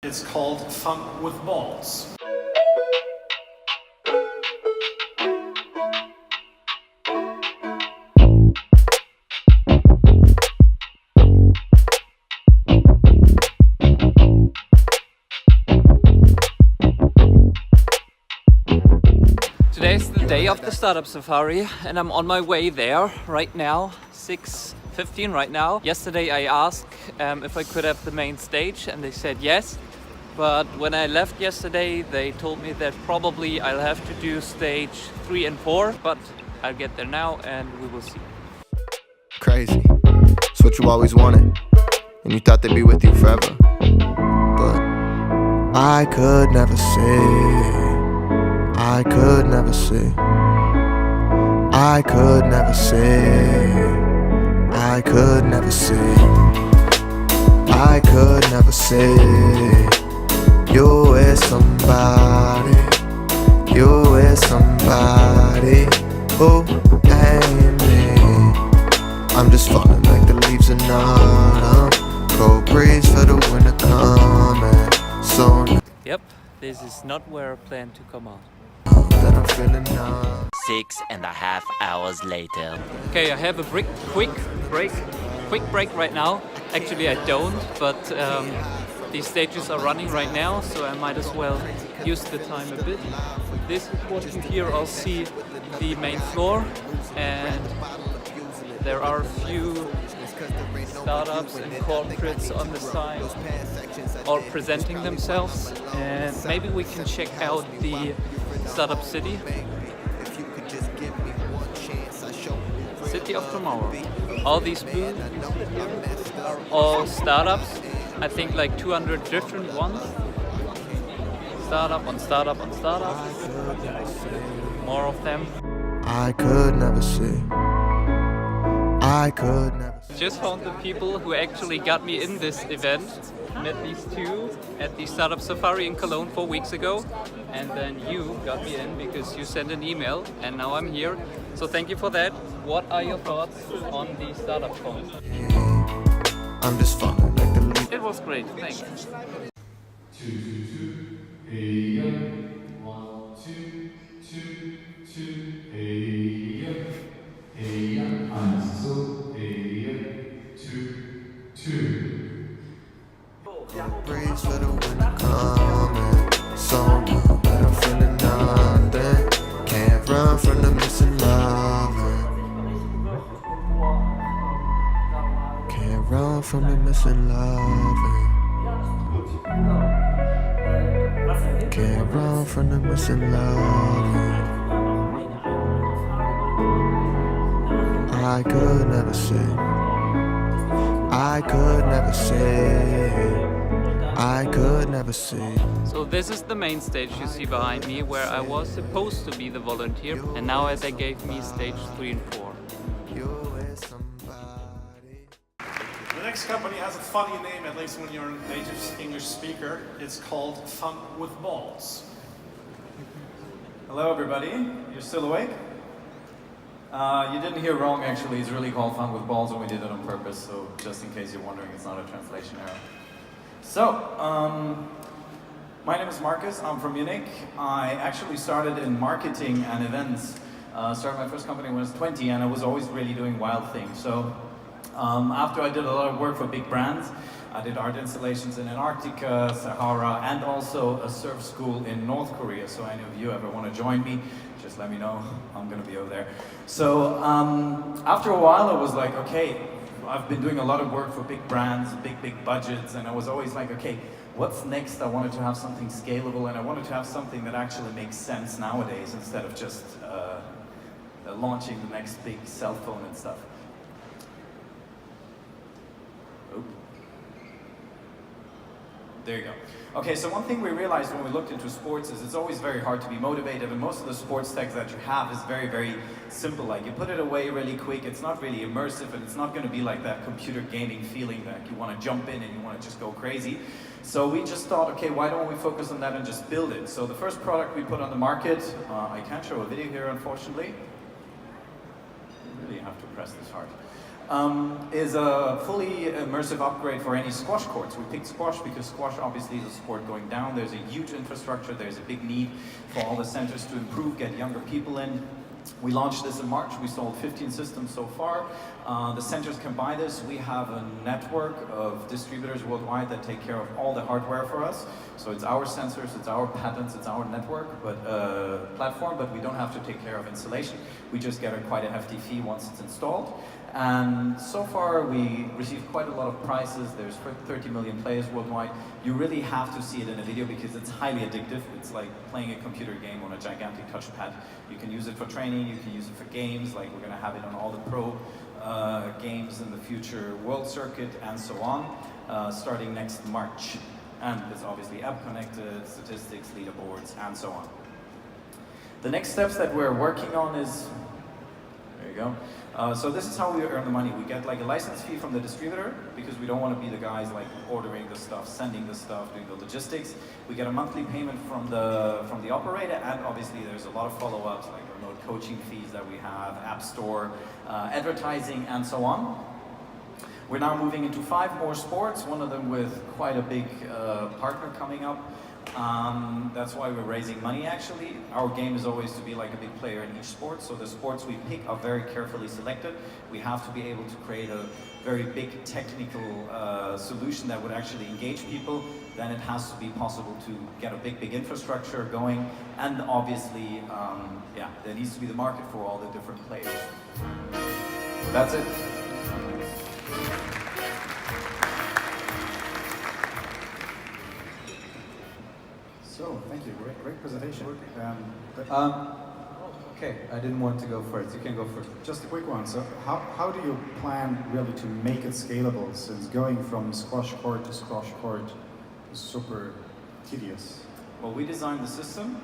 It's called Fun with Balls. Today's the day of the startup safari and I'm on my way there right now, 6:15 right now. Yesterday I asked if I could have the main stage and they said yes. But when I left yesterday they told me that probably I'll have to do stage 3 and 4, but I'll get there now and we will see. Crazy, it's what you always wanted and you thought they'd be with you forever. But I could never see, I could never see, I could never see, I could never see, I could never see you with somebody, you with somebody who ain't me. I'm just falling like the leaves in autumn, cold breeze for the winter coming soon. Yep, this is not where I plan to come out. That I'm feeling numb. 6.5 hours later. Okay, I have a quick break right now. Actually I don't, but these stages are running right now, so I might as well use the time a bit. This is what you hear. I'll see the main floor, and there are a few startups and corporates on the side all presenting themselves, and maybe we can check out the startup city of tomorrow. All these booths are all startups. I think like 200 different ones. Startup on startup on startup. More of them. I could never see, I could never see. Just found the people who actually got me in this event. Met these two at the Startup Safari in Cologne 4 weeks ago, and then you got me in because you sent an email, and now I'm here. So thank you for that. What are your thoughts on the Startupcon? I'm just falling like the leaves. It was great, thanks. 2, 2, 2. Hey, 1, 2, 2, 2. Hey, hey, 1, 2, hey, 2, 2. Breeze for the winter coming so now that I'm feeling nothing. Can't run from the missing loving. Can't run from the missing loving. Can't run from the missing loving. I could never see, I could never see, I could never see. So this is the main stage you see behind me, where I was supposed to be the volunteer, and now they gave me stage 3 and 4. The next company has a funny name, at least when you're a native English speaker. It's called Fun with Balls. Hello everybody, you're still awake? You didn't hear wrong actually, it's really called Fun with Balls and we did it on purpose, so just in case you're wondering, it's not a translation error. So, my name is Marcus, I'm from Munich. I actually started in marketing and events. Started my first company when I was 20 and I was always really doing wild things. So, after I did a lot of work for big brands, I did art installations in Antarctica, Sahara, and also a surf school in North Korea. So any of you ever want to join me, just let me know, I'm going to be over there. So after a while I was like, okay, I've been doing a lot of work for big brands, big budgets, and I was always like, okay, what's next? I wanted to have something scalable, and I wanted to have something that actually makes sense nowadays instead of just launching the next big cell phone and stuff. There you go. Okay, so one thing we realized when we looked into sports is it's always very hard to be motivated, and most of the sports tech that you have is very simple. Like you put it away really quick, it's not really immersive, and it's not going to be like that computer gaming feeling that you want to jump in and you want to just go crazy. So we just thought, okay, why don't we focus on that and just build it? So the first product we put on the market, I can't show a video here unfortunately. You really have to press this hard. is a fully immersive upgrade for any squash courts. We picked squash because squash obviously is a sport going down. There's a huge infrastructure, there's a big need for all the centers to improve, get younger people in. We launched this in March, we sold 15 systems so far. The centers can buy this. We have a network of distributors worldwide that take care of all the hardware for us. So it's our sensors, it's our patents, it's our network, but platform, but we don't have to take care of installation. We just get quite a hefty fee once it's installed. And so far we received quite a lot of prizes. There's 30 million players worldwide. You really have to see it in a video because it's highly addictive. It's like playing a computer game on a gigantic touchpad. You can use it for training, you can use it for games, like we're gonna have it on all the pro games in the future, World Circuit and so on, starting next March. And it's obviously app connected, statistics, leaderboards, and so on. The next steps that we're working on is, there you go. So this is how we earn the money. We get like a license fee from the distributor because we don't want to be the guys like ordering the stuff, sending the stuff, doing the logistics. We get a monthly payment from the operator, and obviously there's a lot of follow-ups like remote coaching fees that we have, App Store, advertising, and so on. We're now moving into 5 more sports, one of them with quite a big partner coming up. That's why we're raising money actually. Our game is always to be like a big player in each sport, so the sports we pick are very carefully selected. We have to be able to create a very big technical solution that would actually engage people. Then it has to be possible to get a big infrastructure going, and obviously, yeah, there needs to be the market for all the different players. That's it. So, thank you. Great presentation. Okay, I didn't want to go first. You can go first. Just a quick one. So, how do you plan really to make it scalable? Since going from squash court to squash court is super tedious. Well, we designed the system.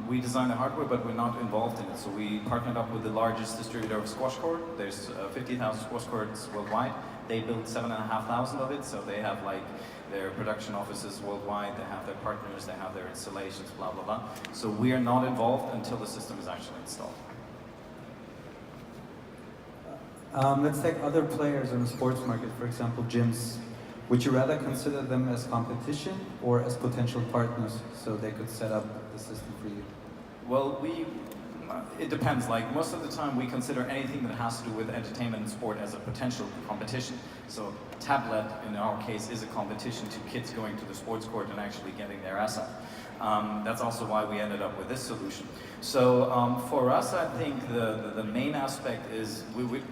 We designed the hardware, but we're not involved in it. So we partnered up with the largest distributor of squash court. There's 50,000 squash courts worldwide. They built 7,500 of it, so they have like their production offices worldwide, they have their partners, they have their installations, blah, blah, blah. So we are not involved until the system is actually installed. Let's take other players in the sports market, for example, gyms. Would you rather consider them as competition or as potential partners so they could set up the system for you? Well, it depends. Like most of the time we consider anything that has to do with entertainment and sport as a potential competition. So tablet, in our case, is a competition to kids going to the sports court and actually getting their ass up. That's also why we ended up with this solution. So for us, I think the main aspect is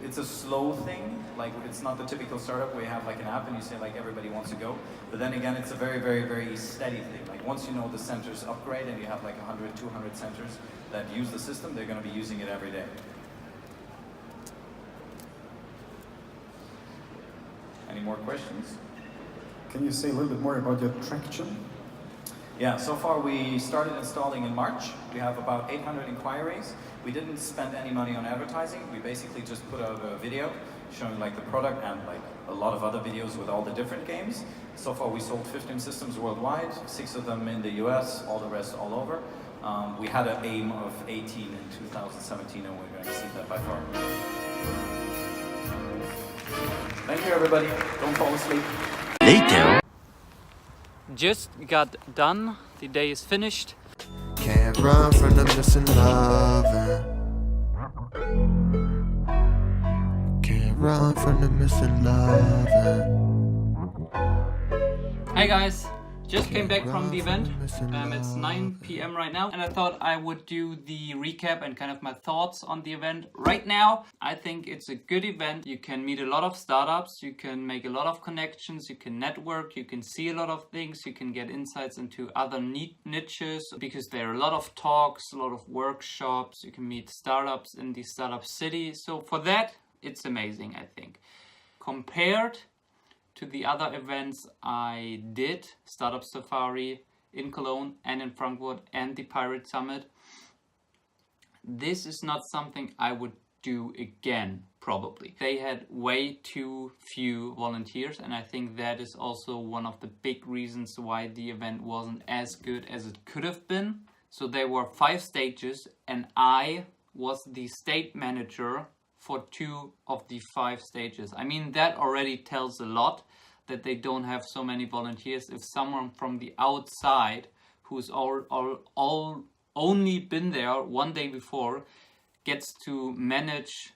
it's a slow thing. Like it's not the typical startup where you have like an app and you say like everybody wants to go. But then again, it's a very, very, very steady thing. Like once you know the centers upgrade and you have like 100, 200 centers that use the system, they're going to be using it every day. Any more questions? Can you say a little bit more about your traction? Yeah, so far we started installing in March. We have about 800 inquiries. We didn't spend any money on advertising. We basically just put out a video showing like the product and like a lot of other videos with all the different games. So far we sold 15 systems worldwide, 6 of them in the US, all the rest all over. We had an aim of 18 in 2017 and we're going to exceed that by far. Thank you everybody. Don't fall asleep. Later. Just got done, the day is finished. Can't run from the missing loving. Can't run from the missing loving. Hi guys, just came back from the event. It's 9 p.m. right now, and I thought I would do the recap and kind of my thoughts on the event right now. I think it's a good event. You can meet a lot of startups, you can make a lot of connections, you can network, you can see a lot of things, you can get insights into other niches because there are a lot of talks, a lot of workshops, you can meet startups in the startup city. So for that, it's amazing, I think. Compared to the other events I did, Startup Safari in Cologne and in Frankfurt and the Pirate Summit, this is not something I would do again, probably. They had way too few volunteers, and I think that is also one of the big reasons why the event wasn't as good as it could have been. So there were 5 stages and I was the state manager for 2 of the 5 stages. I mean, that already tells a lot that they don't have so many volunteers. If someone from the outside who's all only been there 1 day before gets to manage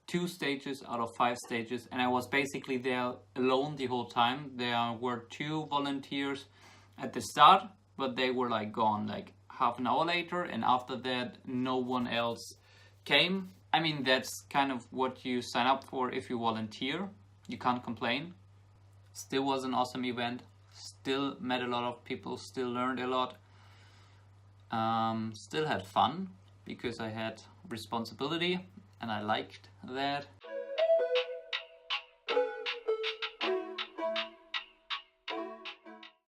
2 stages out of 5 stages, and I was basically there alone the whole time. There were 2 volunteers at the start, but they were like gone like half an hour later, and after that no one else came. I mean, that's kind of what you sign up for if you volunteer. You can't complain. Still was an awesome event. Still met a lot of people. Still learned a lot. Still had fun because I had responsibility and I liked that.